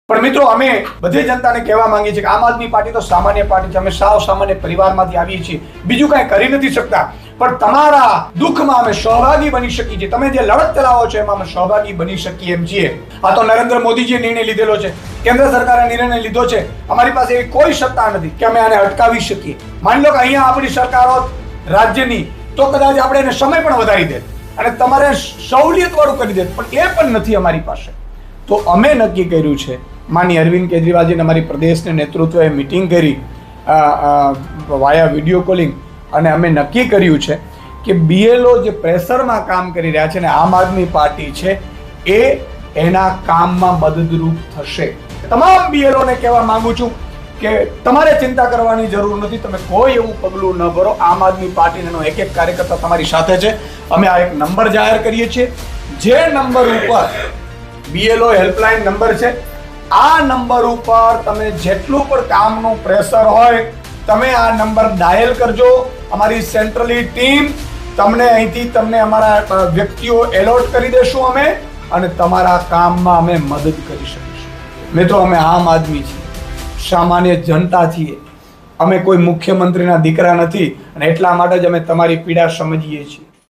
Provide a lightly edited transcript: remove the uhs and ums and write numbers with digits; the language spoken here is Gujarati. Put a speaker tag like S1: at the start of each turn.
S1: પણ મિત્રો અમે બધી જનતાને કહેવા માંગીએ છીએ કે આમ આદમી પાર્ટી તો સામાન્ય પાર્ટી છે, અમે સાવ સામાન્ય પરિવારમાંથી આવીએ છીએ, બીજું કાંઈ કરી નથી શકતા, પણ તમારા દુઃખમાં અમે સહભાગી બની શકીએ છીએ, તમે જે લડત ચલાવો છો એમાં અમે સહભાગી બની શકીએ એમ છીએ. આ તો નરેન્દ્ર મોદીજીએ નિર્ણય લીધેલો છે, કેન્દ્ર સરકારે નિર્ણય લીધો છે, અમારી પાસે એવી કોઈ સત્તા નથી કે અમે આને અટકાવી શકીએ. માની લો કે અહીંયા આપણી સરકાર હોત રાજ્યની તો કદાચ આપણે એને સમય પણ વધારી દે અને તમારે સહુલિયત વાળું કરી દે, પણ એ પણ નથી અમારી પાસે. તો અમે નક્કી કર્યું છે, માનનીય અરવિંદ કેજરીવાલજીને અમારી પ્રદેશના નેતૃત્વએ મિટિંગ કરી વાયા વિડીયો કોલિંગ, અને અમે નક્કી કર્યું છે કે બીએલઓ જે પ્રેશરમાં કામ કરી રહ્યા છે ને આમ આદમી પાર્ટી છે એ એના કામમાં મદદરૂપ થશે. તમામ બીએલઓને કહેવા માંગુ છું કે તમારે ચિંતા કરવાની જરૂર નથી, તમે કોઈ એવું પગલું ન ભરો. આમ આદમી પાર્ટીનો એક એક કાર્યકર્તા તમારી સાથે છે. અમે આ એક નંબર જાહેર કરીએ છીએ, જે નંબર ઉપર બીએલઓ હેલ્પલાઇન નંબર છે, આ નંબર ઉપર તમે જેટલું પણ કામનું પ્રેશર હોય તમે આ નંબર ડાયલ કરજો. અમારી સેન્ટ્રલી ટીમ તમને અમારા વ્યક્તિઓ એલોટ કરી દેશું અમે, અને તમારા કામમાં અમે મદદ કરી શકીશું. મિત્રો, અમે આમ આદમી છીએ, સામાન્ય જનતા છીએ, અમે કોઈ મુખ્યમંત્રીના દીકરા નથી, અને એટલા માટે જ અમે તમારી પીડા સમજીએ છીએ.